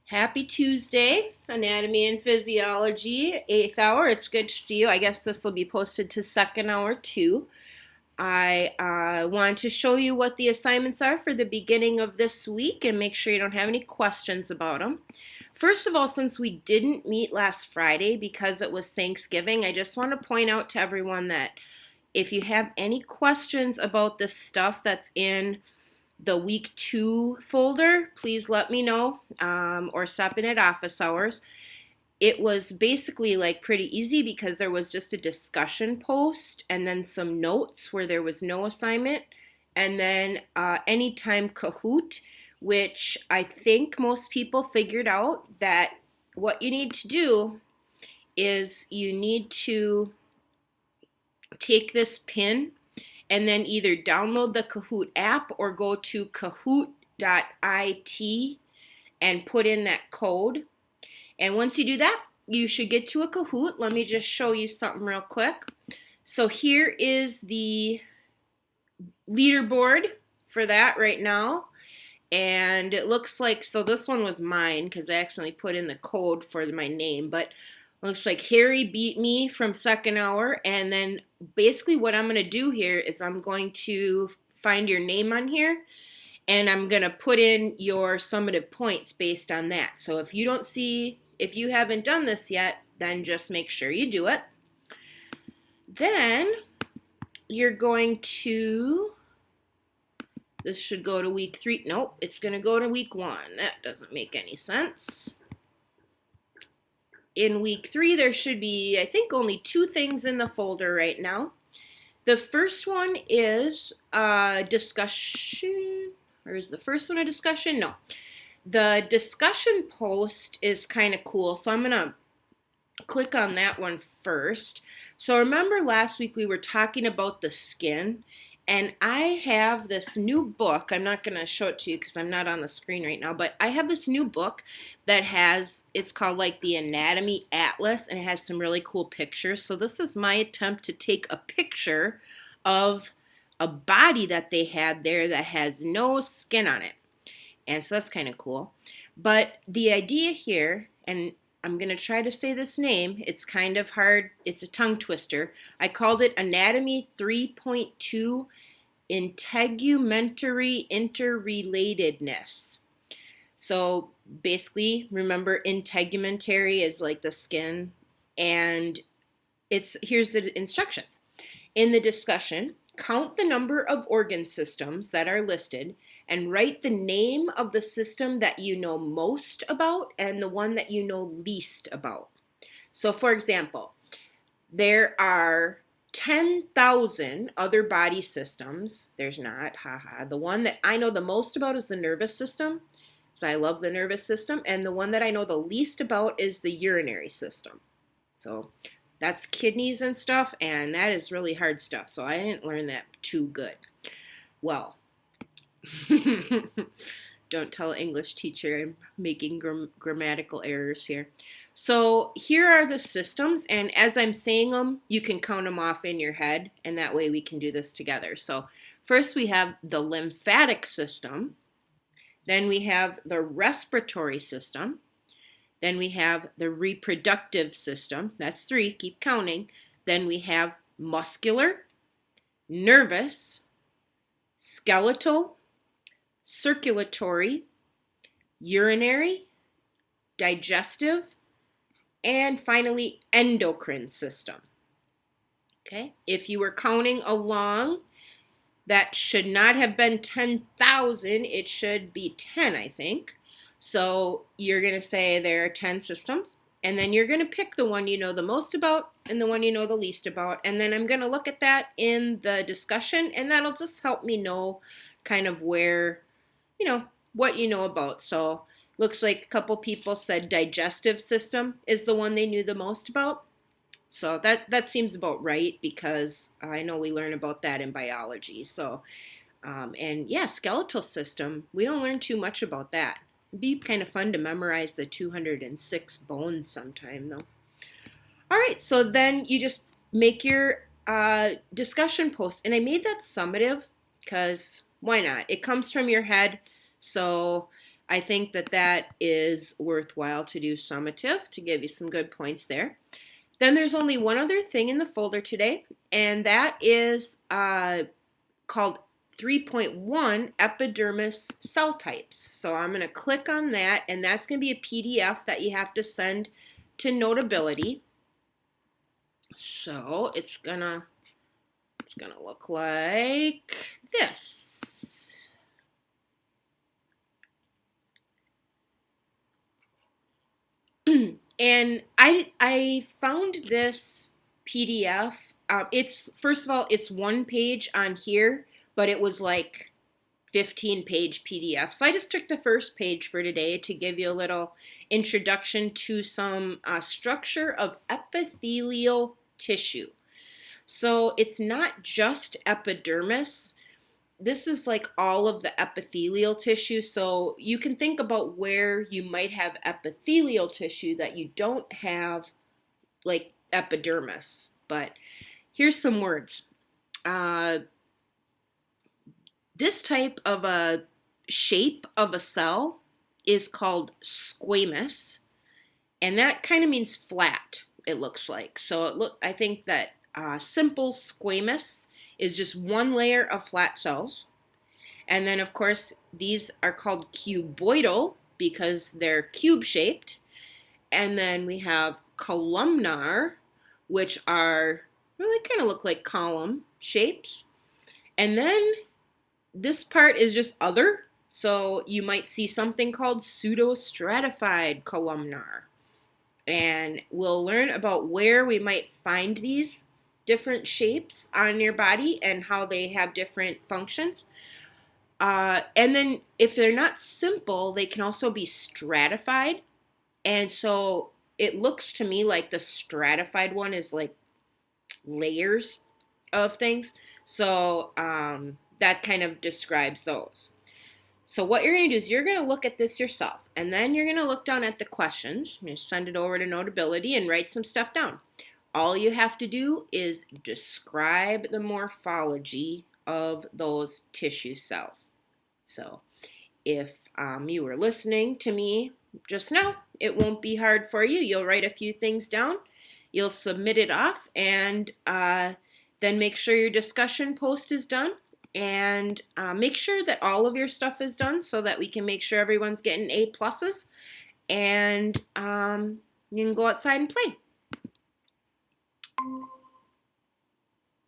Happy Tuesday, Anatomy and Physiology, 8th hour. It's good to see you. I guess this will be posted to 2nd hour too. I want to show you what the assignments are for the beginning of this week and make sure you don't have any questions about them. First of all, since we didn't meet last Friday because it was Thanksgiving, I just want to point out to everyone that if you have any questions about this stuff that's in the week 2 folder, please let me know or stop in at office hours. It was basically like pretty easy because there was just a discussion post and then some notes where there was no assignment, and then anytime Kahoot, which I think most people figured out that what you need to do is you need to take this pin and then either download the Kahoot app or go to kahoot.it and put in that code. And once you do that, you should get to a Kahoot. Let me just show you something real quick. So here is the leaderboard for that right now. And it looks like, so this one was mine because I accidentally put in the code for my name, but looks like Harry beat me from 2nd hour. And then basically what I'm going to do here is I'm going to find your name on here and I'm going to put in your summative points based on that. So if you haven't done this yet, then just make sure you do it. Then you're going to, this should go to week 3. Nope, it's going to go to week 1. That doesn't make any sense. In week 3, there should be, I think, only 2 things in the folder right now. The first one is discussion, or is the first one a discussion? No. The discussion post is kind of cool, so I'm going to click on that one first. So remember last week we were talking about the skin, and I have this new book. I'm not going to show it to you because I'm not on the screen right now, but I have this new book that it's called like the Anatomy Atlas, and it has some really cool pictures. So this is my attempt to take a picture of a body that they had there that has no skin on it. And so that's kind of cool. But the idea here, and I'm going to try to say this name. It's kind of hard. It's a tongue twister. I called it Anatomy 3.2 Integumentary Interrelatedness. So basically, remember, integumentary is like the skin. And here's the instructions. In the discussion, count the number of organ systems that are listed and write the name of the system that you know most about and the one that you know least about. So for example, there are 10,000 other body systems. There's not, haha. The one that I know the most about is the nervous system, because I love the nervous system, and the one that I know the least about is the urinary system. So that's kidneys and stuff, and that is really hard stuff, so I didn't learn that too good. Well, don't tell English teacher I'm making grammatical errors here. So here are the systems, and as I'm saying them, you can count them off in your head, and that way we can do this together. So first we have the lymphatic system, then we have the respiratory system, then we have the reproductive system, that's 3, keep counting, then we have muscular, nervous, skeletal, circulatory, urinary, digestive, and finally endocrine system. Okay, if you were counting along, that should not have been 10,000, it should be 10, I think. So you're going to say there are 10 systems, and then you're going to pick the one you know the most about and the one you know the least about, and then I'm going to look at that in the discussion, and that'll just help me know kind of where, what you know about. So looks like a couple people said digestive system is the one they knew the most about. So that seems about right because I know we learn about that in biology. So, and yeah, skeletal system, we don't learn too much about that. It'd be kind of fun to memorize the 206 bones sometime though. All right, so then you just make your discussion post. And I made that summative because why not? It comes from your head. So I think that that is worthwhile to do summative to give you some good points there. Then there's only one other thing in the folder today, and that is called 3.1 epidermis cell types. So I'm going to click on that, and that's going to be a PDF that you have to send to Notability. So it's gonna look like this. And I found this PDF. It's, first of all, it's one page on here, but it was like 15-page PDF. So I just took the first page for today to give you a little introduction to some structure of epithelial tissue. So it's not just epidermis. This is like all of the epithelial tissue. So you can think about where you might have epithelial tissue that you don't have like epidermis. But here's some words. This type of a shape of a cell is called squamous, and that kind of means flat, it looks like. So I think that simple squamous is just one layer of flat cells. And then, of course, these are called cuboidal because they're cube-shaped. And then we have columnar, which are really kind of look like column shapes. And then this part is just other. So you might see something called pseudostratified columnar. And we'll learn about where we might find these different shapes on your body and how they have different functions. And then if they're not simple, they can also be stratified. And so it looks to me like the stratified one is like layers of things. So that kind of describes those. So what you're going to do is you're going to look at this yourself, and then you're going to look down at the questions. You're going to send it over to Notability and write some stuff down. All you have to do is describe the morphology of those tissue cells. So if you were listening to me just now, it won't be hard for you. You'll write a few things down. You'll submit it off, and then make sure your discussion post is done. And make sure that all of your stuff is done so that we can make sure everyone's getting A+. And you can go outside and play.